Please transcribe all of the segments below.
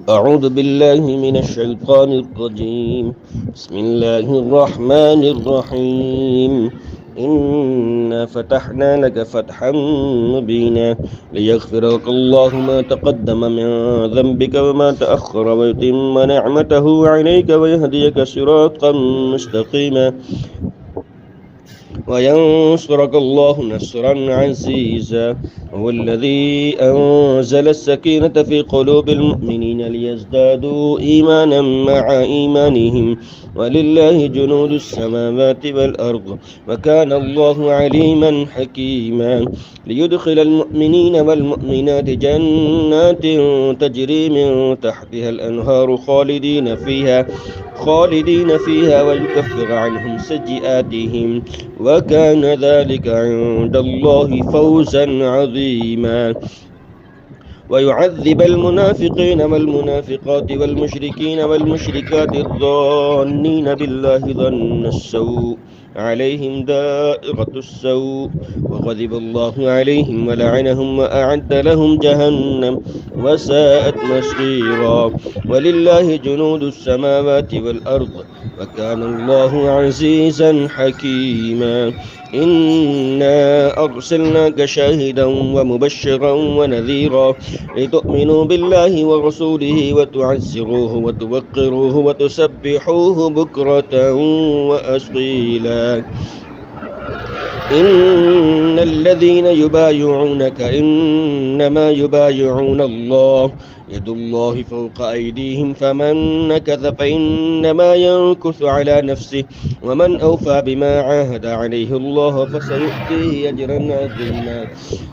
أعوذ بالله من الشيطان الرجيم. بسم الله الرحمن الرحيم. إنا فتحنا لك فتحا مبينا ليغفر لك الله ما تقدم من ذنبك وما تأخر ويتم نعمته عليك ويهديك صراطا مستقيما وينصرك الله نصرا عزيزا. هو الذي أنزل السكينة في قلوب المؤمنين ليزدادوا إيمانا مع إيمانهم ولله جنود السماوات والأرض وكان الله عليما حكيما. ليدخل المؤمنين والمؤمنات جنات تجري من تحتها الأنهار خالدين فيها ويكفر عنهم سيئاتهم وكان ذلك عند الله فوزا عظيما. ويعذب المنافقين والمنافقات والمشركين والمشركات الظانين بالله ظن السوء عليهم دائرة السوء وغضب الله عليهم ولعنهم وأعد لهم جهنم وساءت مصيرا. ولله جنود السماوات والأرض وكان الله عزيزا حكيما. إنا أرسلناك شاهدا ومبشرا ونذيرا لتؤمنوا بالله ورسوله وتعزروه وتوقروه وتسبحوه بكرة وأصيلا. إن الذين يبايعونك إنما يبايعون الله يد الله فوق أيديهم فمن نكث فإنما ينكث على نفسه ومن أوفى بما عاهد عليه الله فسيؤتيه أجرا عظيما.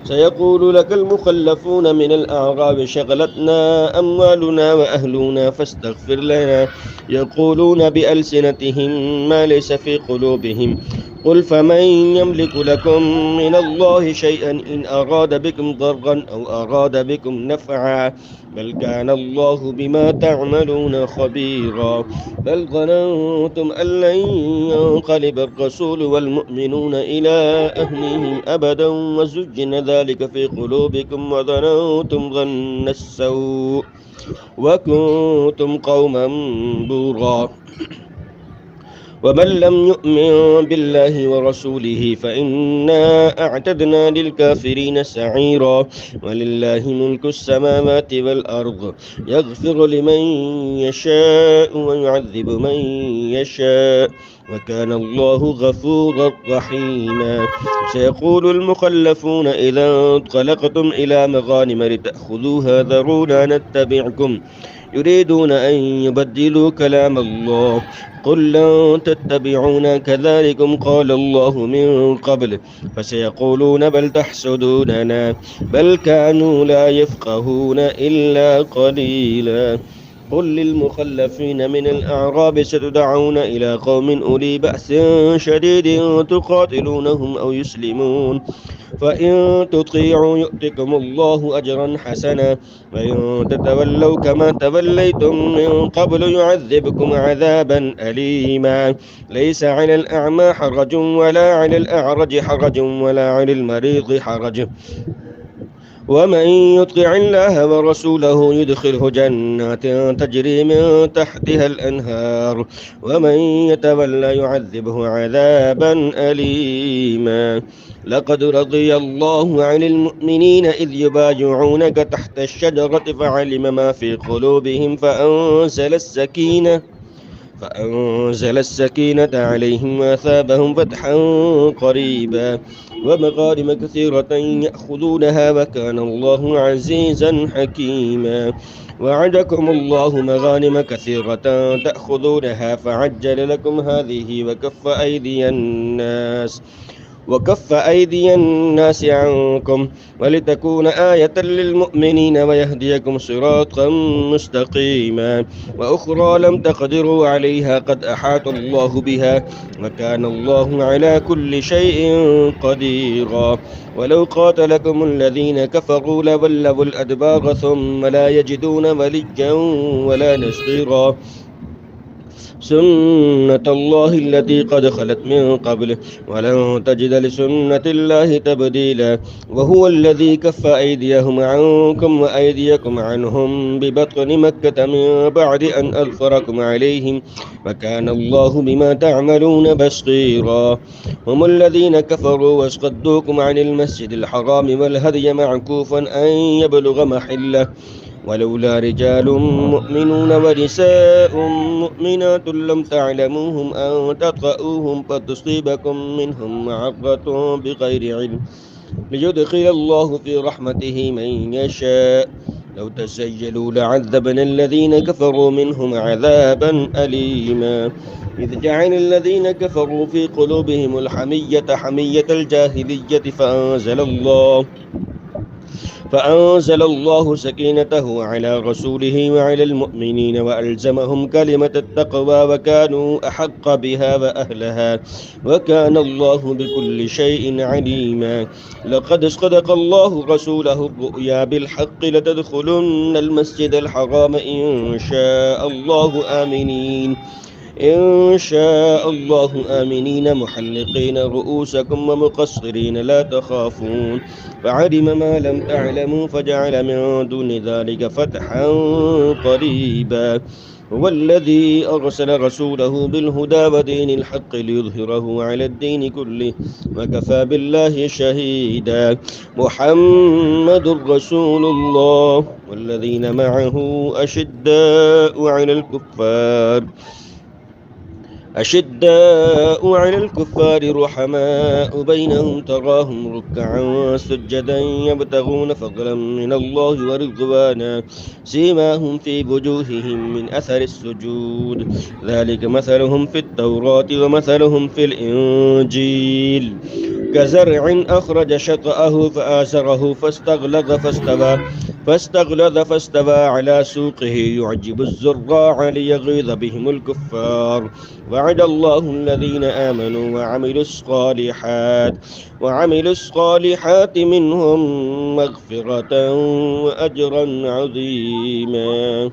سيقول لك المخلفون من الأعراب شغلتنا أموالنا وأهلنا فاستغفر لنا يقولون بألسنتهم ما ليس في قلوبهم قل فمن يملك لكم من الله شيئا إن أراد بكم ضرا أو أراد بكم نفعا بل كان الله بما تعملون خبيرا. بل ظننتم أن لن ينقلب الرسول والمؤمنون إلى أهلهم أبدا وزجن ذلك في قلوبكم وظننتم ظن السوء وكنتم قوما بورا. ومن لم يؤمن بالله ورسوله فإنا أعتدنا للكافرين سعيرا. ولله ملك السماوات والأرض يغفر لمن يشاء ويعذب من يشاء وكان الله غفورا رحيما. سيقول المخلفون إذا انطلقتم إلى مغانم لتأخذوها ذرونا نتبعكم يريدون أن يبدلوا كلام الله قل لن تتبعونا كذلكم قال الله من قبل فسيقولون بل تحسدوننا بل كانوا لا يفقهون إلا قليلا. قل للمخلفين من الأعراب ستدعون إلى قوم أولي بأس شديد تقاتلونهم أو يسلمون فإن تطيعوا يؤتكم الله أجرا حسنا وإن تتولوا كما توليتم من قبل يعذبكم عذابا أليما. ليس على الأعمى حرج ولا على الأعرج حرج ولا على المريض حرج ومن يطع الله ورسوله يدخله جنات تجري من تحتها الأنهار ومن يتولى يعذبه عذابا أليما. لقد رضي الله عن المؤمنين إذ يبايعونك تحت الشجرة فعلم ما في قلوبهم فأنزل السكينة عليهم وأثابهم فتحا قريبا ومغانم كثيرة يأخذونها وكان الله عزيزا حكيما. وعدكم الله مغانم كثيرة تأخذونها فعجل لكم هذه وكف أيدي الناس عنكم ولتكون آية للمؤمنين ويهديكم صراطا مستقيما. وأخرى لم تقدروا عليها قد أحاط الله بها وكان الله على كل شيء قديرا. ولو قاتلكم الذين كفروا لولوا الأدبار ثم لا يجدون وليا ولا نصيرا. سنة الله التي قد خلت من قبله ولن تجد لسنة الله تبديلا وهو الذي كف أيديهم عنكم وأيديكم عنهم ببطن مكة من بعد أن أظفركم عليهم وكان الله بما تعملون بصيرا هم الذين كفروا وصدوكم عن المسجد الحرام والهدي معكوفا أن يبلغ محله ولولا رجال مؤمنون ونساء مؤمنات لم تعلموهم أن تطأوهم فتصيبكم منهم معرة بغير علم ليدخل الله في رحمته من يشاء لو تسيلوا لعذبنا الذين كفروا منهم عذابا أليما إذ جعل الذين كفروا في قلوبهم الحمية حمية الجاهلية فأنزل الله سكينته على رسوله وعلى المؤمنين وألزمهم كلمة التقوى وكانوا أحق بها وأهلها وكان الله بكل شيء عليما لقد صدق الله رسوله الرؤيا بالحق لتدخلن المسجد الحرام إن شاء الله آمنين محلقين رؤوسكم ومقصرين لا تخافون فعلم ما لم تعلموا فجعل من دون ذلك فتحا قريبا هو الذي أرسل رسوله بالهدى ودين الحق ليظهره على الدين كله وكفى بالله شهيدا محمد رسول الله والذين معه أشداء على الكفار رحماء بينهم تراهم ركعا سجدا يبتغون فضلا من الله ورضوانا سيماهم في وجوههم من أثر السجود ذلك مثلهم في التوراة ومثلهم في الإنجيل كزرع أخرج شطأه فآزره فاستغلظ فاستوى على سوقه يعجب الزراع ليغيظ بهم الكفار وعد الله الذين آمنوا وعملوا الصالحات منهم مغفرة وأجرا عظيما.